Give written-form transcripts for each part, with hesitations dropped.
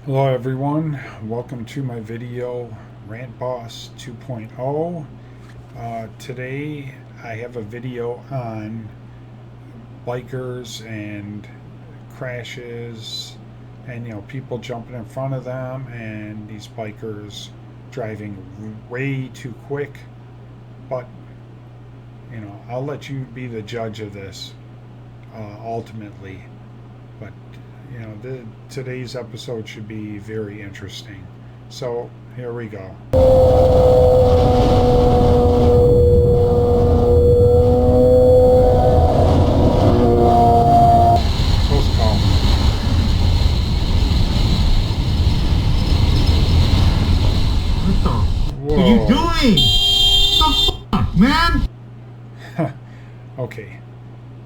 Hello everyone, welcome to my video Rant Boss 2.0. Today I have a video on bikers and crashes and people jumping in front of them and these bikers driving way too quick. But I'll let you be the judge of this ultimately. But today's episode should be very interesting. So here we go. Close call. What are you doing? What the fuck, man? Okay,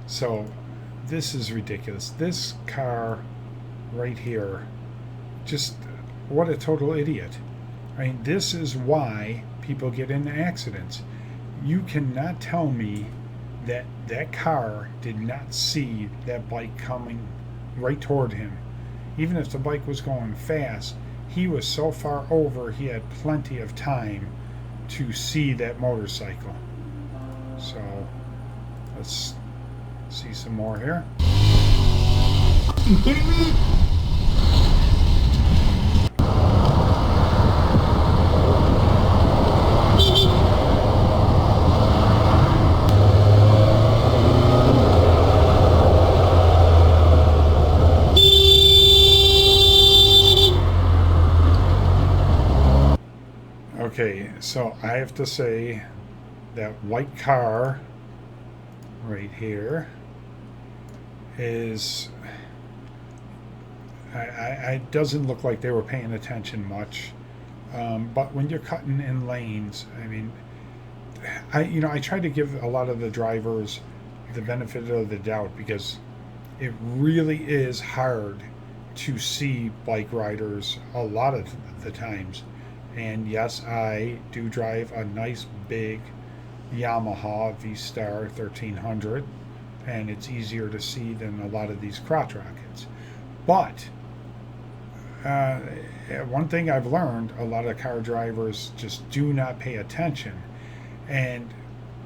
so this is ridiculous. This car right here, just what a total idiot. I mean, this is why people get into accidents. You cannot tell me that that car did not see that bike coming right toward him. Even if the bike was going fast, he was so far over, he had plenty of time to see that motorcycle. So let's see some more here. Are you kidding me? Okay, so I have to say that white car right here is it doesn't look like they were paying attention much, but when you're cutting in lanes, I mean, I try to give a lot of the drivers the benefit of the doubt because it really is hard to see bike riders a lot of the times. And yes, I do drive a nice big Yamaha V-Star 1300, and it's easier to see than a lot of these crotch rockets. But one thing I've learned, a lot of car drivers just do not pay attention. And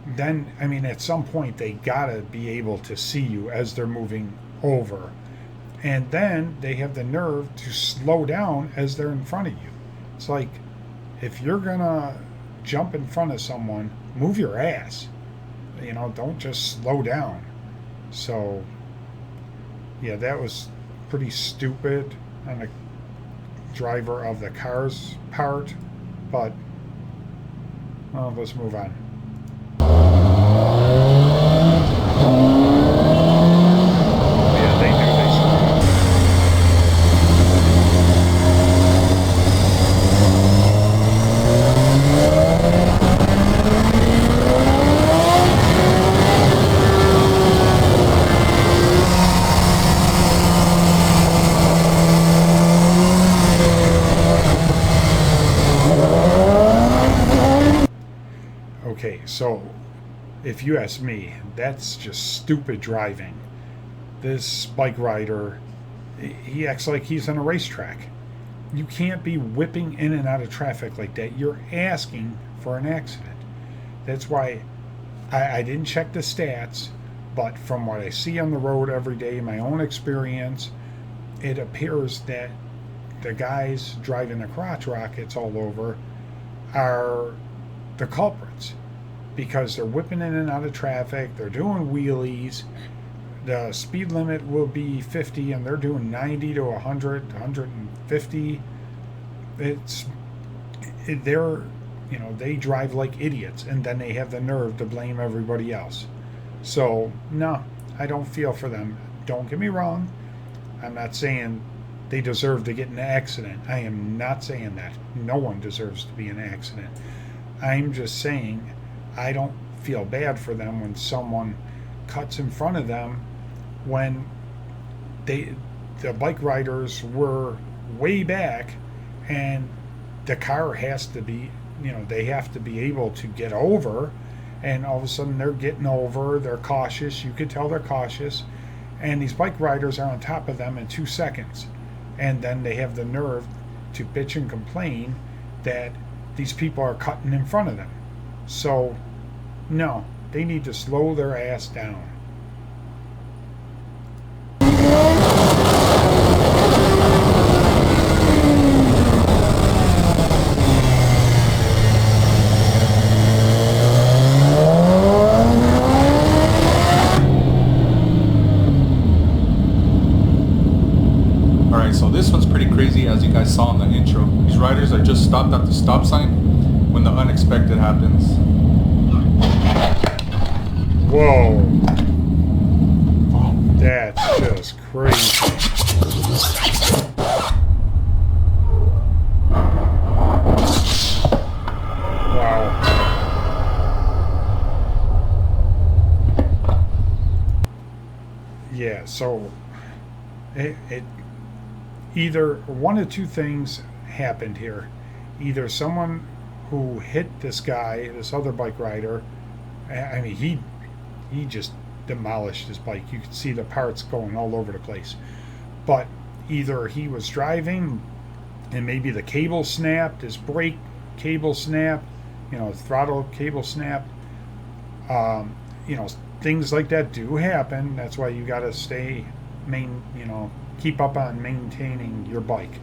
then, I mean, at some point, they gotta be able to see you as they're moving over. And then they have the nerve to slow down as they're in front of you. It's like, if you're gonna jump in front of someone, move your ass. Don't just slow down. So, yeah, that was pretty stupid on the driver of the car's part. But, well, let's move on. Yeah, they knew they should. Okay, so if you ask me, that's just stupid driving. This bike rider, he acts like he's on a racetrack. You can't be whipping in and out of traffic like that. You're asking for an accident. That's why I didn't check the stats, but from what I see on the road every day, my own experience, it appears that the guys driving the crotch rockets all over are the culprits because they're whipping in and out of traffic, they're doing wheelies. The speed limit will be 50 and they're doing 90 to 100, 150. They're, they drive like idiots and then they have the nerve to blame everybody else. So, no, I don't feel for them. Don't get me wrong. I'm not saying they deserve to get in an accident. I am not saying that. No one deserves to be in an accident. I'm just saying I don't feel bad for them when someone cuts in front of them when the bike riders were way back and the car has to be, they have to be able to get over, and all of a sudden they're getting over, they're cautious, you could tell they're cautious, and these bike riders are on top of them in 2 seconds. and then they have the nerve to bitch and complain that these people are cutting in front of them. So, no, they need to slow their ass down. Alright, so this one's pretty crazy, as you guys saw in the intro. These riders are just stopped at the stop sign when the unexpected happens. Whoa. That's just crazy. Wow. Yeah, so it either one of two things happened here. Either someone who hit this guy, this other bike rider, I mean, he just demolished his bike. You could see the parts going all over the place. But either he was driving and maybe the cable snapped, his brake cable snapped, his throttle cable snapped. Things like that do happen. That's why you got to keep up on maintaining your bike.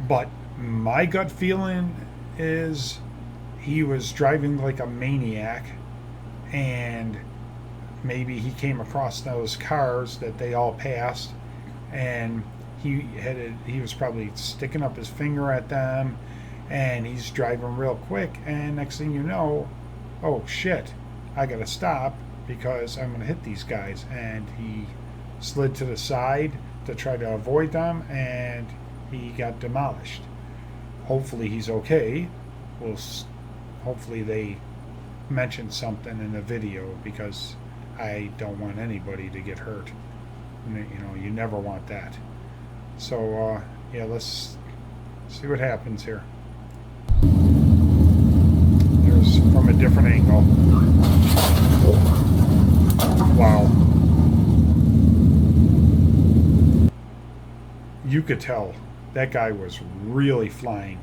But my gut feeling is he was driving like a maniac, and maybe he came across those cars that they all passed, and he was probably sticking up his finger at them, and he's driving real quick, and next thing you know, oh shit, I gotta stop because I'm gonna hit these guys. And he slid to the side to try to avoid them, and he got demolished. Hopefully he's okay. Hopefully they mentioned something in the video, because I don't want anybody to get hurt. You never want that. So yeah, let's see what happens here. There's from a different angle. Wow. You could tell that guy was really flying.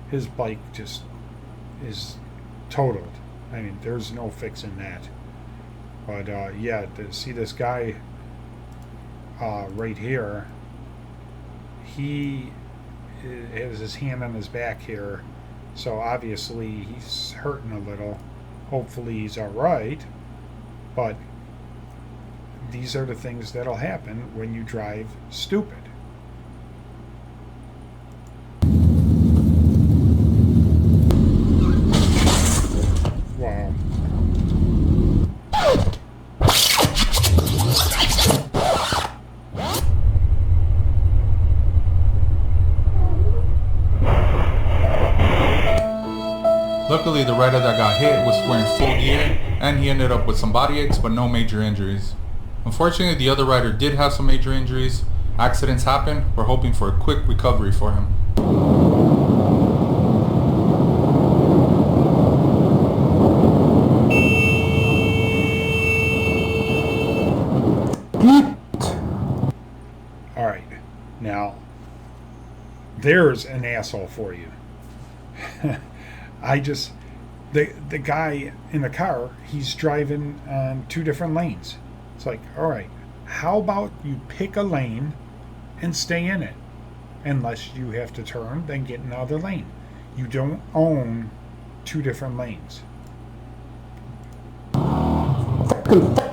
His bike just is totaled. I mean, there's no fixing that. But yeah, to see this guy right here, he has his hand on his back here, so obviously he's hurting a little. Hopefully he's all right. But these are the things that'll happen when you drive stupid. Wow. Luckily, the rider that got hit was wearing full gear, and he ended up with some body aches but no major injuries. Unfortunately, the other rider did have some major injuries. Accidents happen. We're hoping for a quick recovery for him. Alright, now there's an asshole for you. The guy in the car, he's driving on two different lanes. It's like, alright, how about you pick a lane and stay in it? Unless you have to turn, then get another lane. You don't own two different lanes.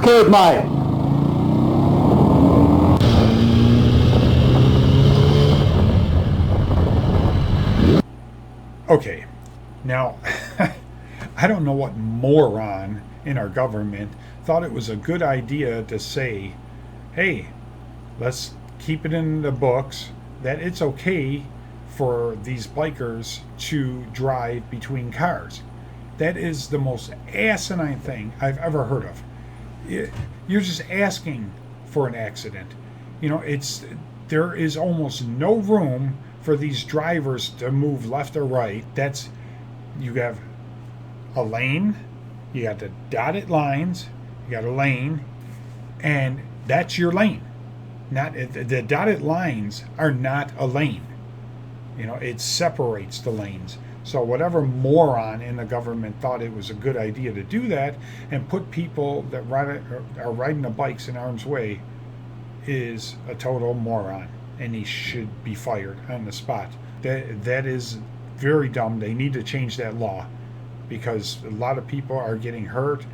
Killed my. Okay, now, I don't know what moron in our government thought it was a good idea to say, hey, let's keep it in the books that it's okay for these bikers to drive between cars. That is the most asinine thing I've ever heard of. You're just asking for an accident. There is almost no room for these drivers to move left or right. You have a lane, you got the dotted lines, you got a lane, and that's your lane. Not the dotted lines are not a lane. It separates the lanes. So whatever moron in the government thought it was a good idea to do that and put people that are riding the bikes in harm's way is a total moron, and he should be fired on the spot. That is very dumb. They need to change that law because a lot of people are getting hurt.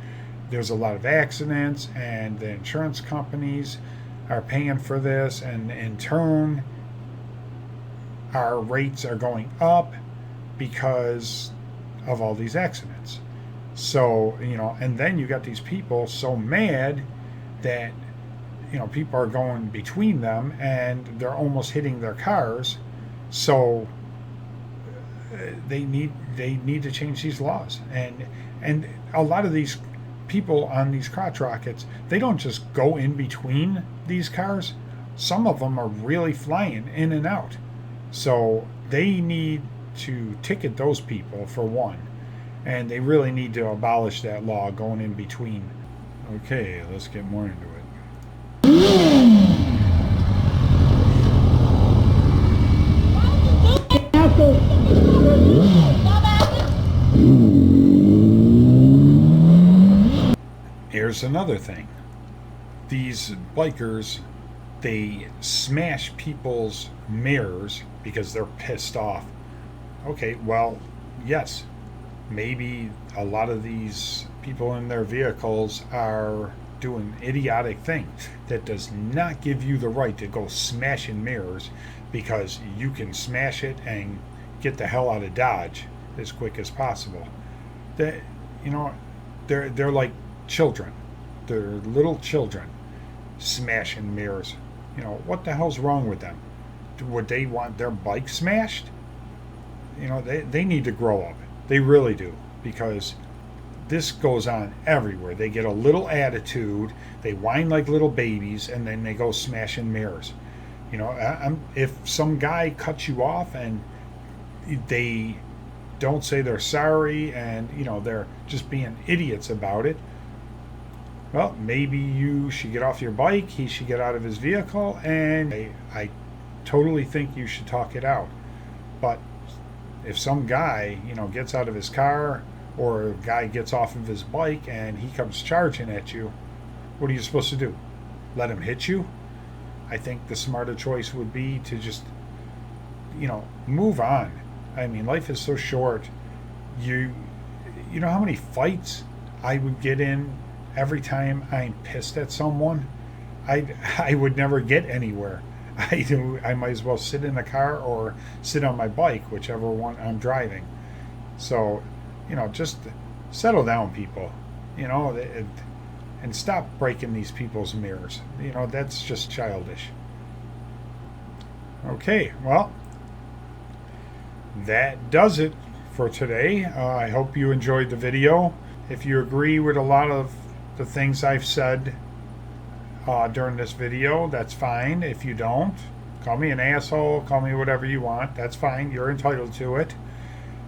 There's a lot of accidents, and the insurance companies are paying for this, and in turn, our rates are going up because of all these accidents. So, and then you got these people so mad that, people are going between them and they're almost hitting their cars. So they need to change these laws. And a lot of these people on these crotch rockets, they don't just go in between these cars. Some of them are really flying in and out. So they need to ticket those people for one, and they really need to abolish that law going in between. Okay, let's get more into it. Here's another thing. These bikers, they smash people's mirrors because they're pissed off. Okay, well, yes, maybe a lot of these people in their vehicles are doing idiotic things. That does not give you the right to go smashing mirrors, because you can smash it and get the hell out of Dodge as quick as possible. They're like children. They're little children smashing mirrors. What the hell's wrong with them? Would they want their bike smashed? They need to grow up. They really do, because this goes on everywhere. They get a little attitude, they whine like little babies, and then they go smashing mirrors. If some guy cuts you off and they don't say they're sorry, and they're just being idiots about it, well, maybe you should get off your bike, he should get out of his vehicle, and I totally think you should talk it out. But if some guy, gets out of his car, or a guy gets off of his bike and he comes charging at you, what are you supposed to do? Let him hit you? I think the smarter choice would be to just, move on. I mean, life is so short. You know how many fights I would get in every time I'm pissed at someone? I would never get anywhere. I might as well sit in the car or sit on my bike, whichever one I'm driving. So, just settle down, people. And stop breaking these people's mirrors. That's just childish. Okay, well, that does it for today. I hope you enjoyed the video. If you agree with a lot of the things I've said during this video, that's fine. If you don't, call me an asshole, call me whatever you want. That's fine. You're entitled to it.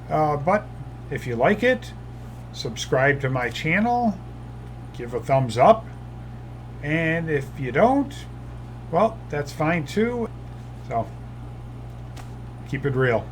But if you like it, subscribe to my channel, give a thumbs up, and if you don't, well, that's fine too. So keep it real.